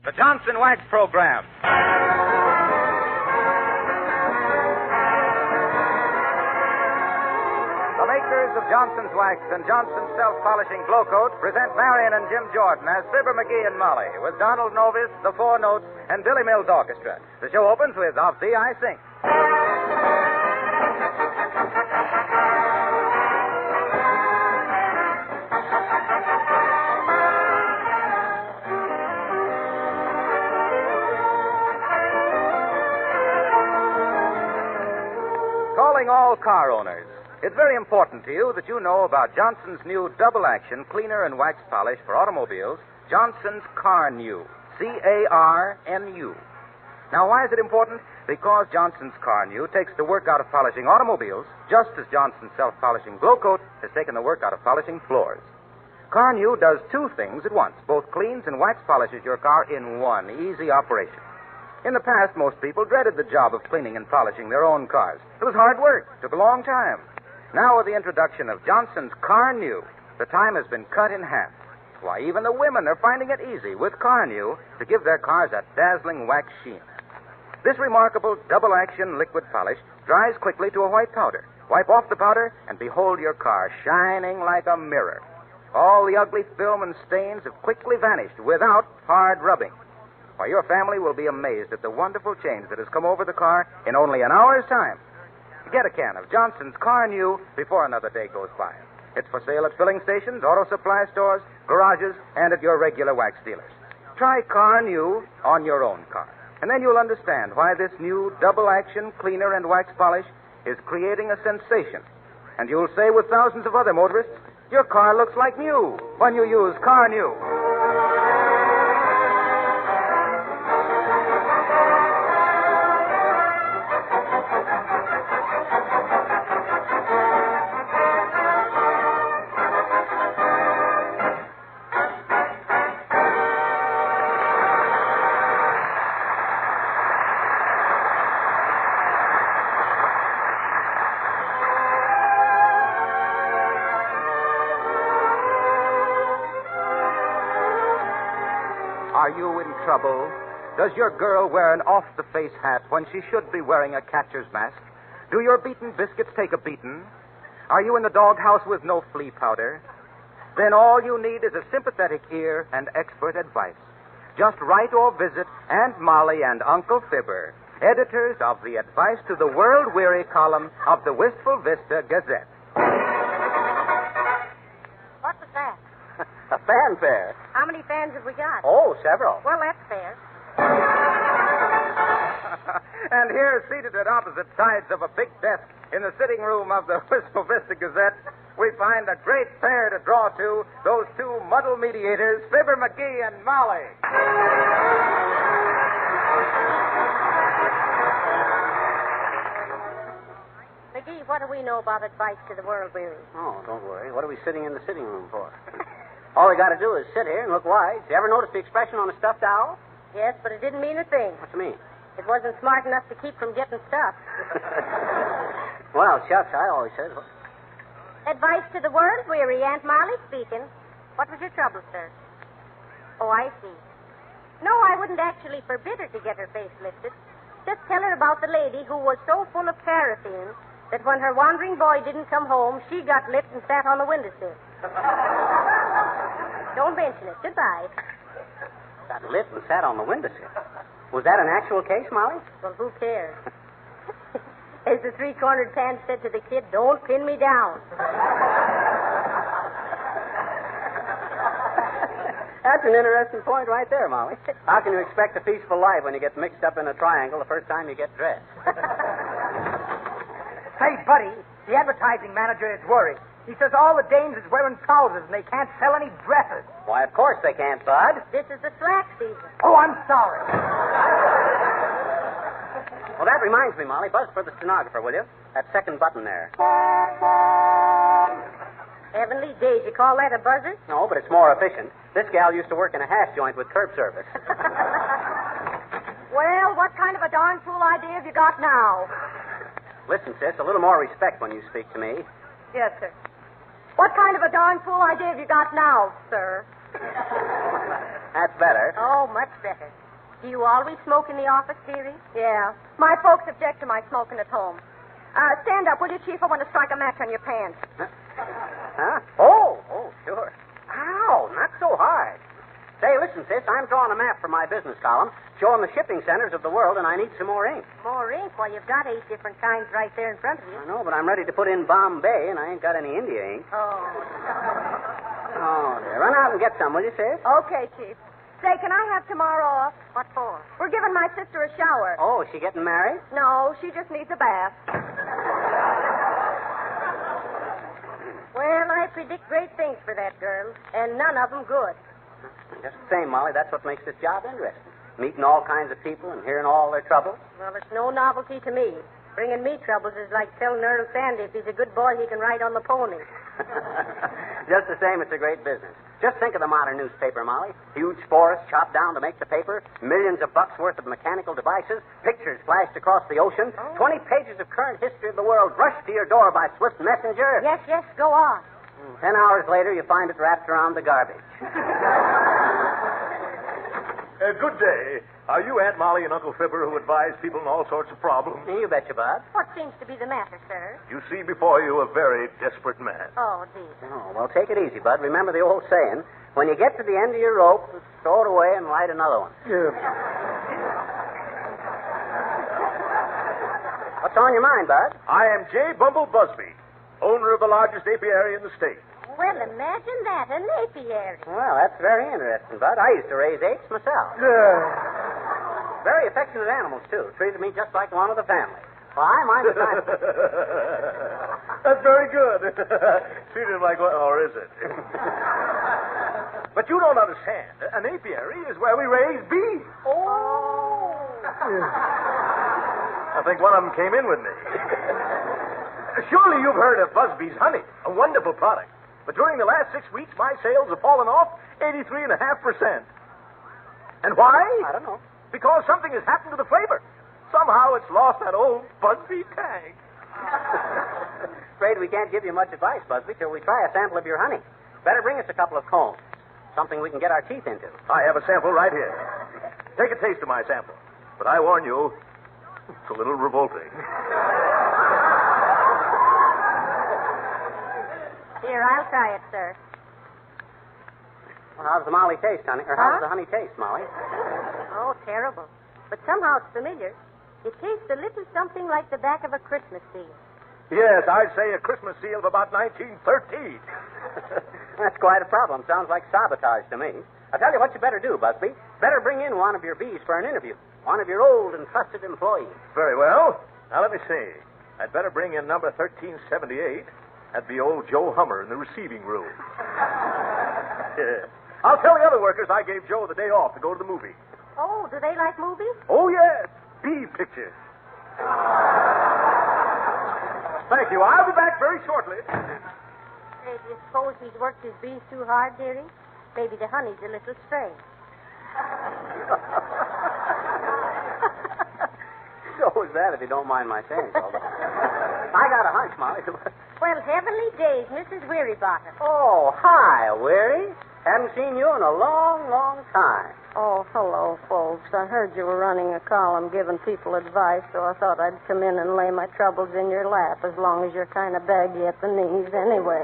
The Johnson Wax Program. The makers of Johnson's Wax and Johnson's Self-Polishing Glow Coat present Marian and Jim Jordan as Fibber McGee and Molly with Donald Novis, the Four Notes, and Billy Mills Orchestra. The show opens with Of Thee I Sing. Calling all car owners. It's very important to you that you know about Johnson's new double-action cleaner and wax polish for automobiles, Johnson's Carnu, C-A-R-N-U. Now, why is it important? Because Johnson's Carnu takes the work out of polishing automobiles, just as Johnson's self-polishing Glow Coat has taken the work out of polishing floors. Carnu does two things at once, both cleans and wax polishes your car in one easy operation. In the past, most people dreaded the job of cleaning and polishing their own cars. It was hard work, took a long time. Now, with the introduction of Johnson's Carnu, the time has been cut in half. Why, even the women are finding it easy with Carnu to give their cars a dazzling wax sheen. This remarkable double-action liquid polish dries quickly to a white powder. Wipe off the powder, and behold your car shining like a mirror. All the ugly film and stains have quickly vanished without hard rubbing. Why, your family will be amazed at the wonderful change that has come over the car in only an hour's time. Get a can of Johnson's Carnu before another day goes by. It's for sale at filling stations, auto supply stores, garages, and at your regular wax dealers. Try Carnu on your own car, and then you'll understand why this new double-action cleaner and wax polish is creating a sensation. And you'll say with thousands of other motorists, your car looks like new when you use Carnu. Are you in trouble? Does your girl wear an off-the-face hat when she should be wearing a catcher's mask? Do your beaten biscuits take a beating? Are you in the doghouse with no flea powder? Then all you need is a sympathetic ear and expert advice. Just write or visit Aunt Molly and Uncle Fibber, editors of the Advice to the World-Weary column of the Wistful Vista Gazette. What was that? A fanfare. How many fans have we got? Oh, several. Well, that's fair. And here, seated at opposite sides of a big desk in the sitting room of the Wistful Vista Gazette, we find a great pair to draw to, those two muddle mediators, Fibber McGee and Molly. McGee, what do we know about Advice to the World-Weary? Oh, don't worry. What are we sitting in the sitting room for? All we got to do is sit here and look wise. You ever notice the expression on a stuffed owl? Yes, but it didn't mean a thing. What's it mean? It wasn't smart enough to keep from getting stuffed. Well, shucks, I always said. Advice to the World-Weary, Aunt Molly speaking. What was your trouble, sir? Oh, I see. No, I wouldn't actually forbid her to get her face lifted. Just tell her about the lady who was so full of paraffin that when her wandering boy didn't come home, she got lipped and sat on the windowsill. Don't mention it. Goodbye. Got lipped and sat on the windowsill. Was that an actual case, Molly? Well, who cares? As the three-cornered pan said to the kid, don't pin me down. That's an interesting point right there, Molly. How can you expect a peaceful life when you get mixed up in a triangle the first time you get dressed? Say, buddy, the advertising manager is worried. He says all the dames is wearing trousers and they can't sell any dresses. Why, of course they can't, Bud. This is the slack season. Oh, I'm sorry. Well, that reminds me, Molly. Buzz for the stenographer, will you? That second button there. Heavenly days, you call that a buzzer? No, but it's more efficient. This gal used to work in a hash joint with curb service. Well, what kind of a darn fool idea have you got now? Listen, sis, a little more respect when you speak to me. Yes, sir. What kind of a darn fool idea have you got now, sir? That's better. Oh, much better. Do you always smoke in the office, dearie? Yeah. My folks object to my smoking at home. Stand up, will you, Chief? I want to strike a match on your pants. Huh? Oh, sure. Ow, not so hard. Say, listen, sis, I'm drawing a map for my business column showing the shipping centers of the world, and I need some more ink. More ink? Why, you've got 8 different kinds right there in front of you. I know, but I'm ready to put in Bombay, and I ain't got any India ink. Oh. Oh, dear. Run out and get some, will you, sis? Okay, Chief. Say, can I have tomorrow off? What for? We're giving my sister a shower. Oh, is she getting married? No, she just needs a bath. Well, I predict great things for that girl, and none of them good. Just the same, Molly, that's what makes this job interesting. Meeting all kinds of people and hearing all their troubles. Well, it's no novelty to me. Bringing me troubles is like telling Earl Sandy if he's a good boy, he can ride on the pony. Just the same, it's a great business. Just think of the modern newspaper, Molly. Huge forests chopped down to make the paper, millions of bucks worth of mechanical devices, pictures flashed across the ocean, 20 pages of current history of the world rushed to your door by swift messenger. Yes, go on. 10 hours later, you find it wrapped around the garbage. Good day. Are you Aunt Molly and Uncle Fibber who advise people in all sorts of problems? You betcha, Bud. What seems to be the matter, sir? You see before you a very desperate man. Oh, dear. Oh, well, take it easy, Bud. Remember the old saying, when you get to the end of your rope, throw it away and light another one. What's on your mind, Bud? I am J. Bumble Busby, owner of the largest apiary in the state. Well, imagine that, an apiary. Well, that's very interesting, Bud. I used to raise apes myself. Very affectionate animals, too. Treated me just like one of the family. Well, I mind the time. That's very good. Treated him like one, or is it? But you don't understand. An apiary is where we raise bees. Oh. I think one of them came in with me. Surely you've heard of Busby's honey, a wonderful product. But during the last 6 weeks, my sales have fallen off 83.5%. And why? I don't know. Because something has happened to the flavor. Somehow it's lost that old Busby tag. Afraid we can't give you much advice, Busby, till we try a sample of your honey. Better bring us a couple of combs. Something we can get our teeth into. I have a sample right here. Take a taste of my sample. But I warn you, it's a little revolting. Here, I'll try it, sir. Well, how's the Molly taste, honey? Or how's the honey taste, Molly? Oh, terrible. But somehow it's familiar. It tastes a little something like the back of a Christmas seal. Yes, I'd say a Christmas seal of about 1913. That's quite a problem. Sounds like sabotage to me. I'll tell you what you better do, Busby. Better bring in one of your bees for an interview. One of your old and trusted employees. Very well. Now, let me see. I'd better bring in number 1378. That'd be old Joe Hummer in the receiving room. Yeah. I'll tell the other workers I gave Joe the day off to go to the movie. Oh, do they like movies? Oh, yes. Bee pictures. Thank you. I'll be back very shortly. Say, do you suppose he's worked his bees too hard, dearie? Maybe the honey's a little strange. So is that, if you don't mind my saying so. I got a hunch, Molly. Well, heavenly days, Mrs. Wearybottom. Oh, hi, Weary. Haven't seen you in a long, long time. Oh, hello, folks. I heard you were running a column giving people advice, so I thought I'd come in and lay my troubles in your lap as long as you're kind of baggy at the knees anyway.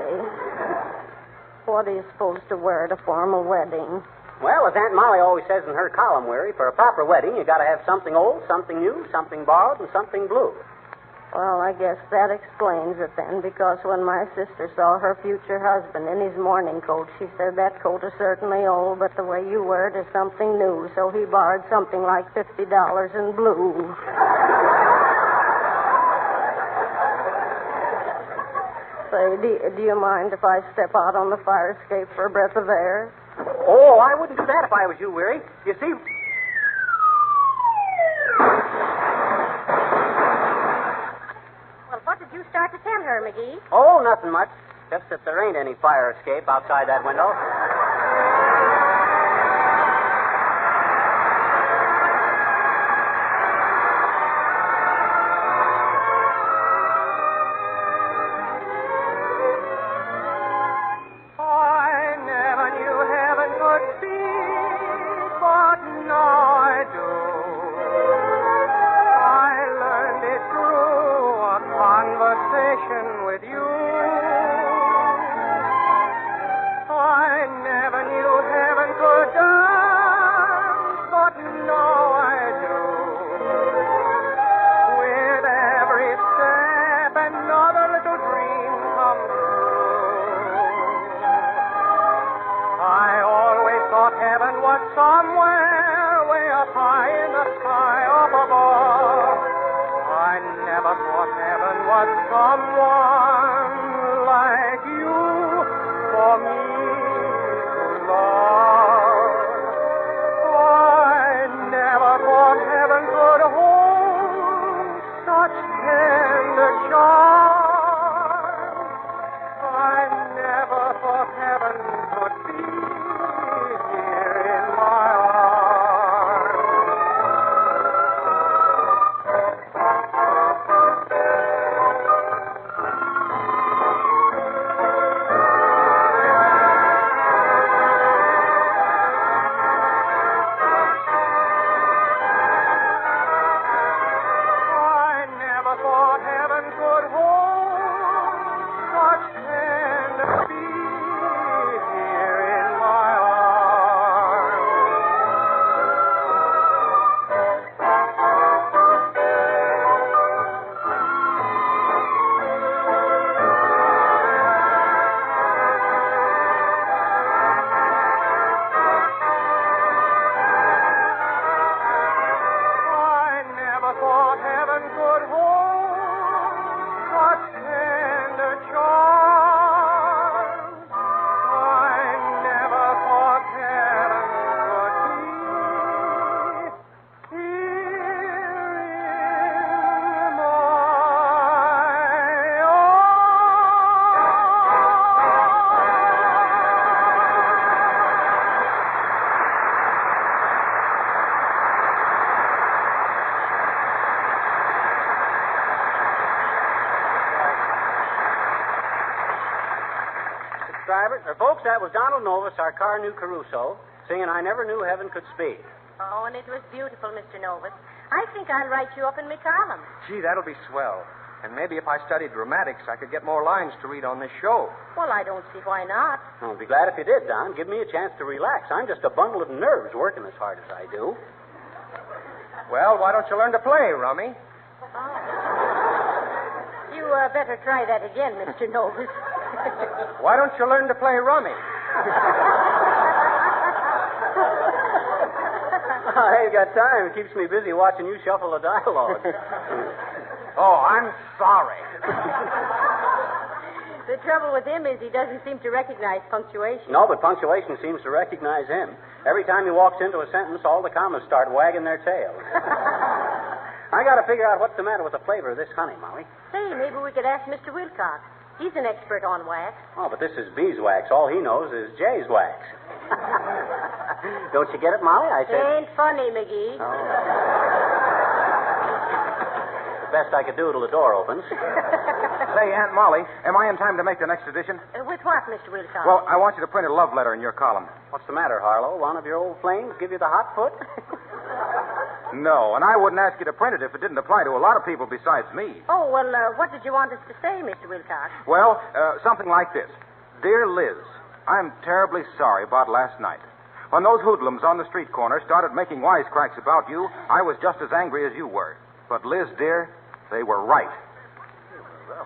What are you supposed to wear at a formal wedding? Well, as Aunt Molly always says in her column, Weary, for a proper wedding, you got to have something old, something new, something borrowed, and something blue. Well, I guess that explains it then, because when my sister saw her future husband in his morning coat, she said that coat is certainly old, but the way you wear it is something new, so he borrowed something like $50 in blue. Say, do you mind if I step out on the fire escape for a breath of air? Oh, I wouldn't do that if I was you, Weary. You see... Well, what did you start to tell her, McGee? Oh, nothing much. Just that there ain't any fire escape outside that window. I never knew heaven could be Fibber. Folks, that was Donald Novus, our car new Caruso, singing I Never Knew Heaven Could Speak. Oh, and it was beautiful, Mr. Novus. I think I'll write you up in my column. Gee, that'll be swell. And maybe if I studied dramatics, I could get more lines to read on this show. Well, I don't see why not. I'll be glad if you did, Don. Give me a chance to relax. I'm just a bundle of nerves working as hard as I do. Well, why don't you learn to play, Rummy? You better try that again, Mr. Novus. Why don't you learn to play Rummy? I ain't got time. It keeps me busy watching you shuffle the dialogue. Oh, I'm sorry. The trouble with him is he doesn't seem to recognize punctuation. No, but punctuation seems to recognize him. Every time he walks into a sentence, all the commas start wagging their tails. I got to figure out what's the matter with the flavor of this honey, Molly. Say, maybe we could ask Mr. Wilcox. He's an expert on wax. Oh, but this is beeswax. All he knows is Jay's wax. Don't you get it, Molly? I said... Ain't funny, McGee. Oh. The best I could do till the door opens. Say, Aunt Molly, am I in time to make the next edition? With what, Mr. Wilcox? Well, I want you to print a love letter in your column. What's the matter, Harlow? One of your old flames give you the hot foot? No, and I wouldn't ask you to print it if it didn't apply to a lot of people besides me. Oh, well, what did you want us to say, Mr. Wilcox? Well, something like this. Dear Liz, I'm terribly sorry about last night. When those hoodlums on the street corner started making wisecracks about you, I was just as angry as you were. But, Liz, dear, they were right.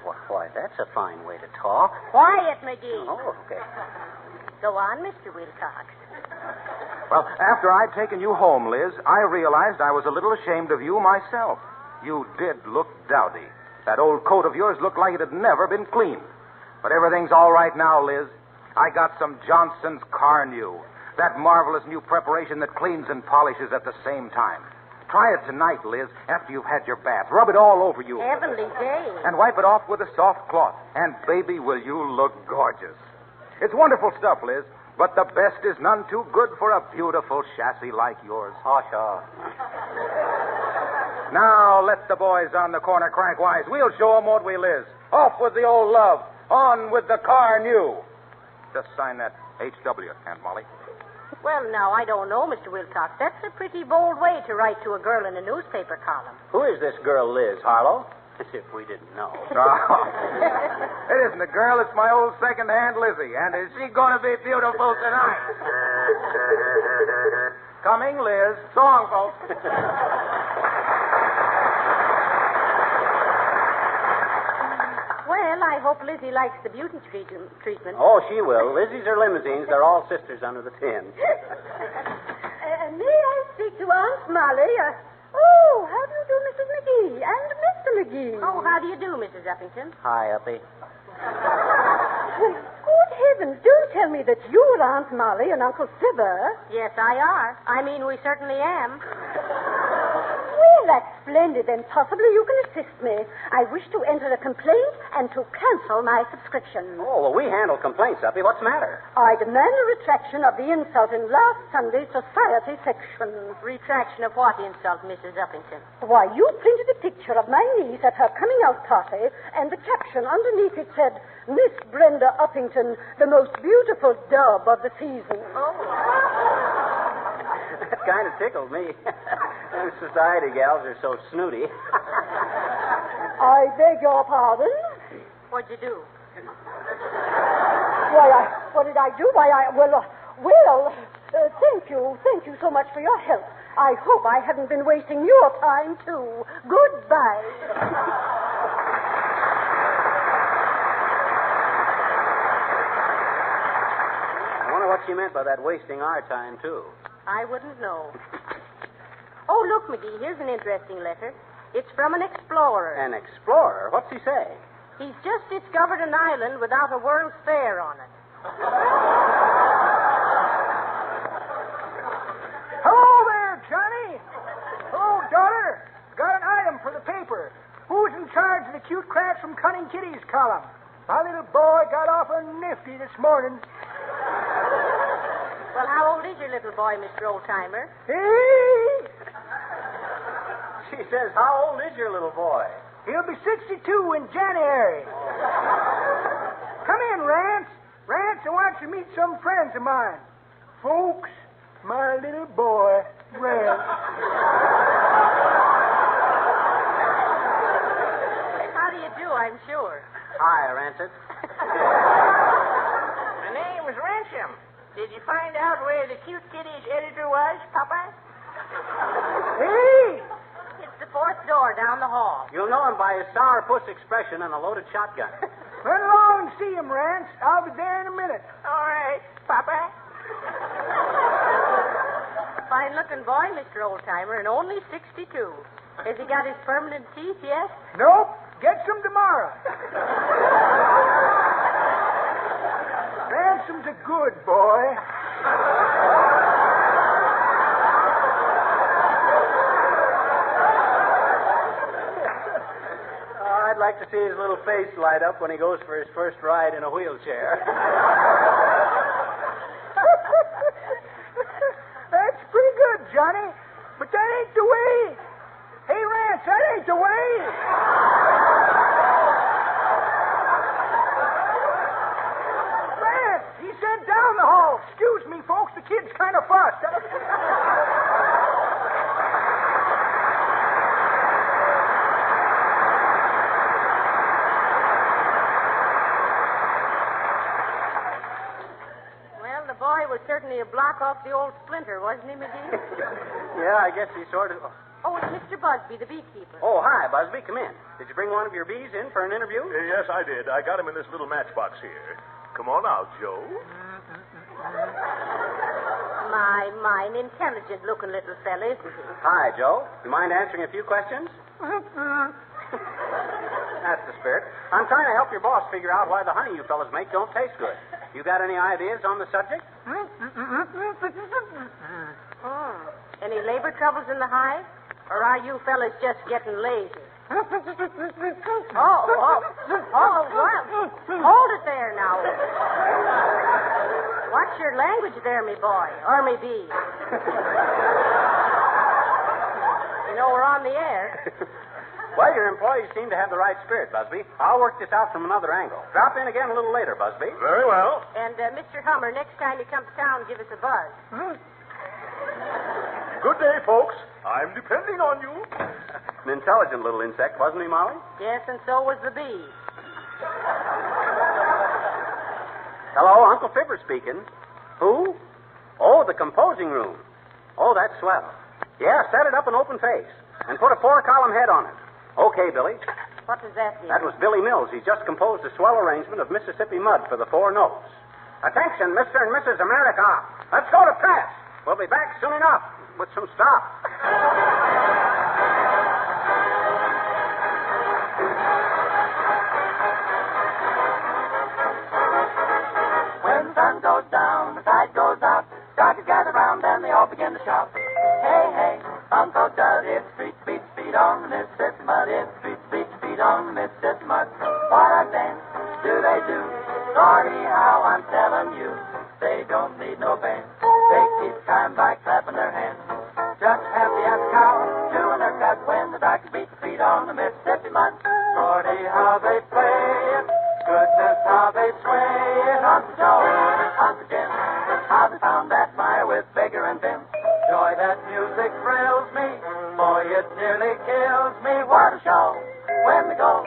Well, why, that's a fine way to talk. Quiet, McGee. Oh, okay. Go on, Mr. Wilcox. Well, after I'd taken you home, Liz, I realized I was a little ashamed of you myself. You did look dowdy. That old coat of yours looked like it had never been cleaned. But everything's all right now, Liz. I got some Johnson's Car New. That marvelous new preparation that cleans and polishes at the same time. Try it tonight, Liz, after you've had your bath. Rub it all over you. Heavenly day. And wipe it off with a soft cloth. And, baby, will you look gorgeous. It's wonderful stuff, Liz. But the best is none too good for a beautiful chassis like yours. Oh, sure. Now, let the boys on the corner crank wise. We'll show 'em what we Liz. Off with the old love. On with the Car New. Just sign that H.W., Aunt Molly. Well, now, I don't know, Mr. Wilcox. That's a pretty bold way to write to a girl in a newspaper column. Who is this girl, Liz, Harlow? As if we didn't know. Oh. It isn't a girl, it's my old second-hand Lizzie. And is she going to be beautiful tonight? Coming, Liz. So long, folks. Well, I hope Lizzie likes the beauty treatment. Oh, she will. Lizzie's are limousines. They're all sisters under the tin. May I speak to Aunt Molly? Oh, how do you do, Mrs. McGee and Mr. McGee? Oh, how do you do, Mrs. Uppington? Hi, Uppy. Well, good heavens, don't tell me that you're Aunt Molly and Uncle Fibber. Yes, I are. I mean, we certainly am. Well, that's splendid. Then possibly you can assist me. I wish to enter a complaint and to cancel my subscription. Oh, well, we handle complaints, Uppy. What's the matter? I demand a retraction of the insult in last Sunday's society section. Retraction of what insult, Mrs. Uppington? Why, you printed a picture of my niece at her coming-out party, and the caption underneath it said, Miss Brenda Uppington, the most beautiful dub of the season. Oh. That kind of tickled me. Them society gals are so snooty. I beg your pardon? What'd you do? Why, what did I do? Thank you. Thank you so much for your help. I hope I haven't been wasting your time, too. Goodbye. I wonder what she meant by that wasting our time, too. I wouldn't know. Oh, look, McGee, here's an interesting letter. It's from an explorer. An explorer? What's he say? He's just discovered an island without a World's Fair on it. Hello there, Johnny. Hello, daughter. Got an item for the paper. Who's in charge of the cute cracks from Cunning Kitty's column? My little boy got off a nifty this morning. Well, how old is your little boy, Mr. Oldtimer? Hey! She says, how old is your little boy? He'll be 62 in January. Come in, Rance. Rance, I want want you to meet some friends of mine. Folks, my little boy, Red. How do you do, I'm sure. Hi, Rancid. My name is Ransom. Did you find out where the cute kitty's editor was, Papa? Hey! It's the fourth door down the hall. You'll know him by his sourpuss expression and a loaded shotgun. Run along and see him, Rance. I'll be there in a minute. All right, Papa. Fine-looking boy, Mr. Oldtimer, and only 62. Has he got his permanent teeth yet? Nope. Get some tomorrow. Ransom's a good boy. I'd like to see his little face light up when he goes for his first ride in a wheelchair. That's pretty good, Johnny. But that ain't the way. Hey, Rance, that ain't the way. Rance, he said down the hall. Excuse me, folks, the kid's kind of fussed. Well, the boy was certainly a block off the old splinter, wasn't he, McGee? Yeah, I guess he sort of... Oh, it's Mr. Busby, the beekeeper. Oh, hi, Busby. Come in. Did you bring one of your bees in for an interview? Yes, I did. I got him in this little matchbox here. Come on out, Joe. My, an intelligent-looking little fella, isn't he? Hi, Joe. You mind answering a few questions? That's the spirit. I'm trying to help your boss figure out why the honey you fellas make don't taste good. You got any ideas on the subject? Any labor troubles in the hive? Or are you fellas just getting lazy? Well, hold it there now. Watch your language there, me boy, or me bee. You know we're on the air. Well, your employees seem to have the right spirit, Busby. I'll work this out from another angle. Drop in again a little later, Busby. Very well. And, Mr. Hummer, next time you come to town, give us a buzz. Good day, folks. I'm depending on you. An intelligent little insect, wasn't he, Molly? Yes, and so was the bee. Hello, Uncle Fibber speaking. Who? Oh, the composing room. Oh, that's swell. Yeah, set it up in open face. And put a 4-column head on it. Okay, Billy. What does that mean? That was Billy Mills. He just composed a swell arrangement of Mississippi Mud for the 4 notes. Attention, Mr. and Mrs. America. Let's go to press. We'll be back soon enough with some stuff. When the sun goes down, the tide goes out. Darkies gather round and they all begin to shout. Hey, hey, Uncle Dud, it's street speed, speed on the Mississippi Mud. It's street speed, speed on the Mississippi Mud. What a dance do they do? Lordy, how I'm telling you, they don't need no band. They keep time by clapping their hands. Just happy as a cow, doing their cut when the darkies beat the feet on the Mississippi Mud. Lordy, how they play it. Goodness, how they sway it. Uncle Joe, Uncle Jim, how they found that fire with Bigger and Bim. Joy, that music thrills me. Boy, it nearly kills me. What a show when they go.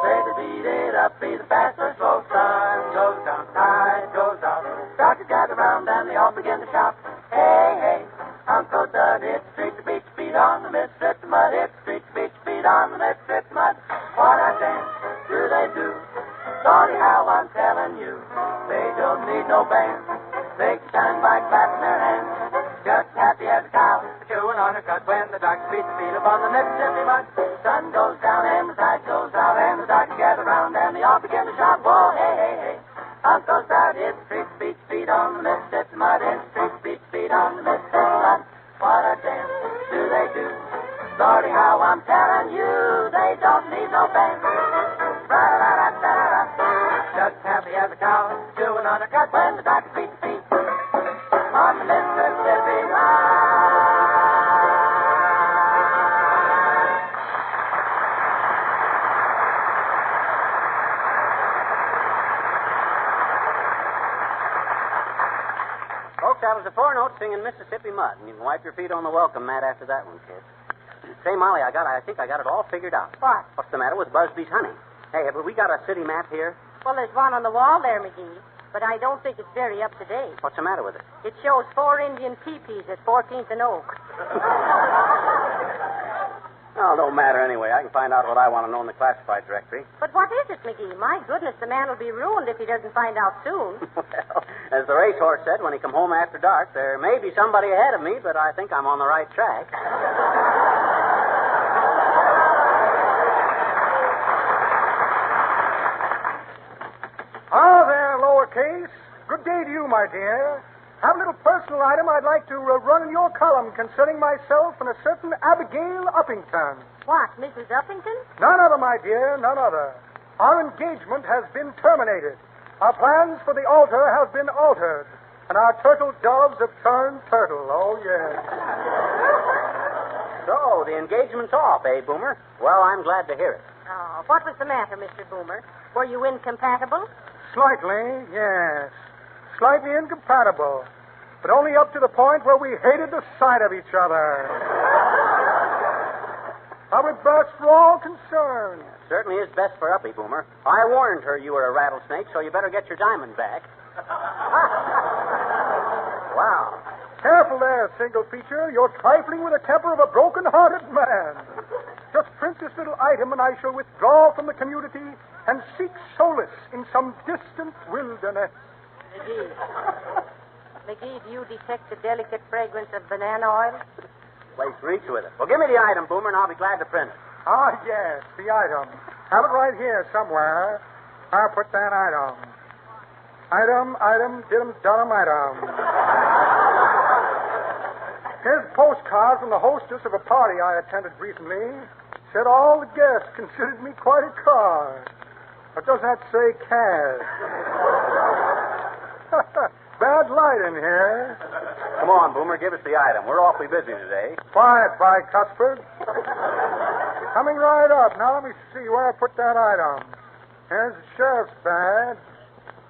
Say they beat it up, be the fast or slow. Sun goes down, tide goes out. Darkies gather round and they all begin to shout. Hey, hey, Uncle Dud, it's street to beach, beat on the Mississippi Mud. It's street to beach, beat on the Mississippi Mud. What a dance do they do? Lordy, how I'm telling you, they don't need no band. They can stand by clapping their hands. Just happy as a cow, chewing on her cut when the darkies beat the feet upon the Mississippi Mud. Sun goes down and the tide goes out and the darkies gather round and they all begin to shout. Whoa, hey, hey, hey. Uncle Dud, it's street speed, speed on the Mississippi Mud. It's street speed, speed on the Mississippi Mud. What a dance do they do? Lordy, how I'm telling you, they don't need no band. Just happy as a cow, chewing on a cut when the darkies beat the feet on the Mississippi $5 a 4-note singing Mississippi Mud, and you can wipe your feet on the welcome mat after that one, kid. Say, Molly, I think I got it all figured out. What? What's the matter with Busby's honey? Hey, have we got a city map here? Well, there's one on the wall there, McGee, but I don't think it's very up to date. What's the matter with it? It shows 4 Indian teepees at 14th and Oak. Oh, don't matter anyway. I can find out what I want to know in the classified directory. But what is it, McGee? My goodness, the man will be ruined if he doesn't find out soon. Well, as the racehorse said when he come home after dark, there may be somebody ahead of me, but I think I'm on the right track. Ah, there, lowercase. Good day to you, my dear. Have a little personal item I'd like to run in your column concerning myself and a certain Abigail Uppington. What, Mrs. Uppington? None other, my dear, none other. Our engagement has been terminated. Our plans for the altar have been altered. And our turtle doves have turned turtle. Oh, yes. So, the engagement's off, eh, Boomer? Well, I'm glad to hear it. Oh, what was the matter, Mr. Boomer? Were you incompatible? Slightly, yes. Slightly incompatible. But only up to the point where we hated the sight of each other. Probably best for all concerned. Certainly is best for Uppy, Boomer. I warned her you were a rattlesnake, so you better get your diamond back. Wow. Careful there, single feature. You're trifling with the temper of a broken-hearted man. Just print this little item, and I shall withdraw from the community and seek solace in some distant wilderness. McGee, do you detect the delicate fragrance of banana oil? Place reach with it. Well, give me the item, Boomer, and I'll be glad to print it. Ah, yes, the item. Have it right here somewhere. I'll put that item. Item, diddum, item. Here's a postcard from the hostess of a party I attended recently. Said all the guests considered me quite a card. Or does that say cash? Bad light in here. Come on, Boomer, give us the item. We're awfully busy today. Quiet, by Cuthbert. Coming right up. Now let me see where I put that item. Here's the sheriff's badge.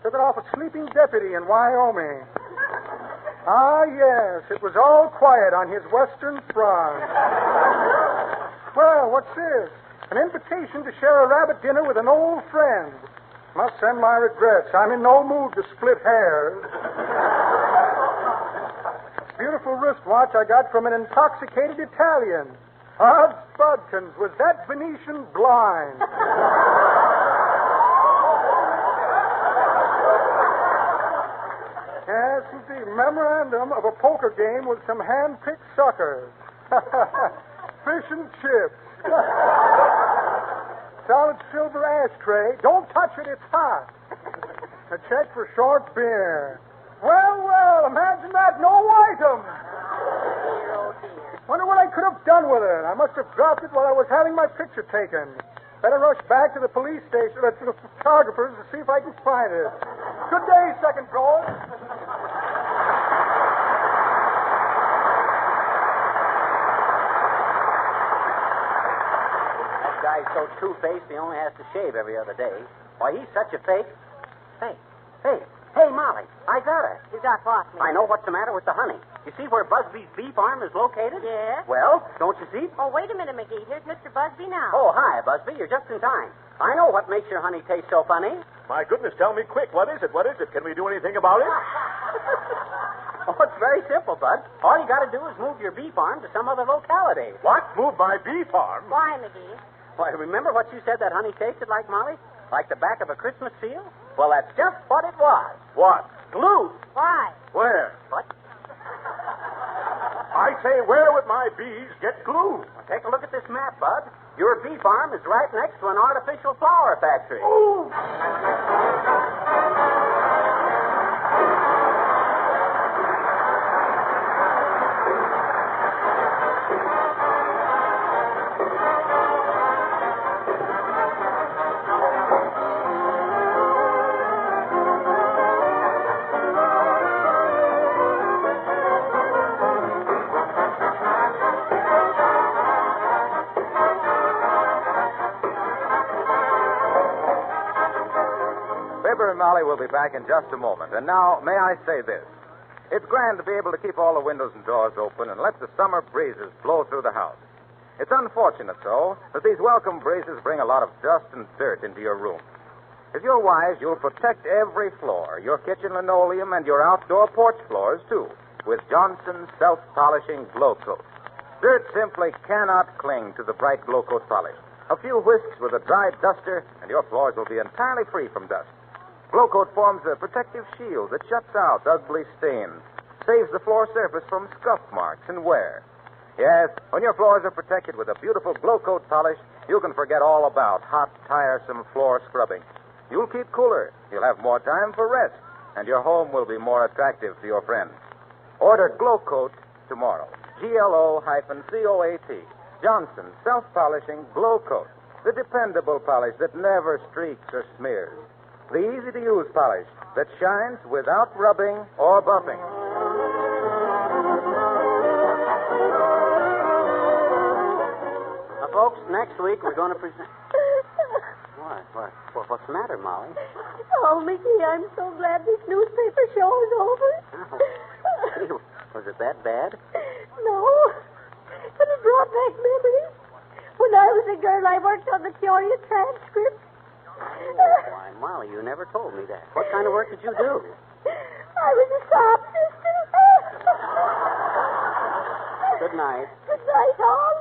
Took it off a sleeping deputy in Wyoming. Ah, yes, it was all quiet on his western front. Well, what's this? An invitation to share a rabbit dinner with an old friend. Must send my regrets. I'm in no mood to split hairs. Beautiful wristwatch I got from an intoxicated Italian. Odds Budkins, was that Venetian blind? Yes, the memorandum of a poker game with some hand-picked suckers. Fish and chips. Solid silver ashtray. Don't touch it, it's hot. A check for short beer. Well, imagine that. No item. Wonder what I could have done with it. I must have dropped it while I was having my picture taken. Better rush back to the police station, to the photographers, to see if I can find it. Good day, second drawer. That guy's so two-faced he only has to shave every other day. Why, he's such a fake. Hey, Molly, I got it. You got what, Miss? I know what's the matter with the honey. You see where Busby's bee farm is located? Yes. Well, don't you see? Oh, wait a minute, McGee. Here's Mr. Busby now. Oh, hi, Busby. You're just in time. I know what makes your honey taste so funny. My goodness, tell me quick. What is it? Can we do anything about it? Oh, it's very simple, Bud. All you got to do is move your bee farm to some other locality. What? Move my bee farm? Why, McGee? Why, remember what you said that honey tasted like, Molly? Like the back of a Christmas seal? Well, that's just what it was. What? Glue. Why? Where? What? I say, where would my bees get glue? Well, take a look at this map, Bud. Your bee farm is right next to an artificial flower factory. Ooh! Fibber and Molly will be back in just a moment. And now, may I say this? It's grand to be able to keep all the windows and doors open and let the summer breezes blow through the house. It's unfortunate, though, that these welcome breezes bring a lot of dust and dirt into your room. If you're wise, you'll protect every floor, your kitchen linoleum and your outdoor porch floors, too, with Johnson's self-polishing Glow Coat. Dirt simply cannot cling to the bright Glow Coat polish. A few whisks with a dry duster, and your floors will be entirely free from dust. Glow Coat forms a protective shield that shuts out ugly stains, saves the floor surface from scuff marks and wear. Yes, when your floors are protected with a beautiful Glow Coat polish, you can forget all about hot, tiresome floor scrubbing. You'll keep cooler, you'll have more time for rest, and your home will be more attractive to your friends. Order Glow Coat tomorrow. GLO-COAT. Johnson's self-polishing Glow Coat. The dependable polish that never streaks or smears. The easy-to-use polish that shines without rubbing or buffing. Folks, next week we're going to present... What's the matter, Molly? Oh, Mickey, I'm so glad this newspaper show is over. Oh. Was it that bad? No, but it brought back memories. When I was a girl, I worked on the curious transcript. Why, Molly, you never told me that. What kind of work did you do? I was a sob sister. Good night. Good night, all.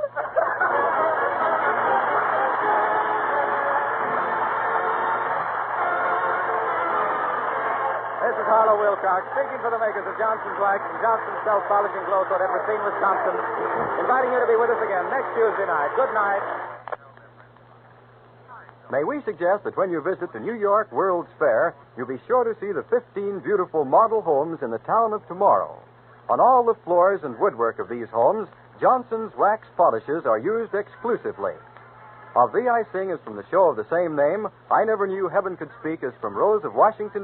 This is Harlow Wilcox, speaking for the makers of Johnson's Wax and Johnson's Self-Polishing Glow Coat at Racine, Wisconsin, inviting you to be with us again next Tuesday night. Good night. May we suggest that when you visit the New York World's Fair, you be sure to see the 15 beautiful model homes in the town of tomorrow. On all the floors and woodwork of these homes, Johnson's wax polishes are used exclusively. Of the icing is from the show of the same name, I Never Knew Heaven Could Speak is from Rose of Washington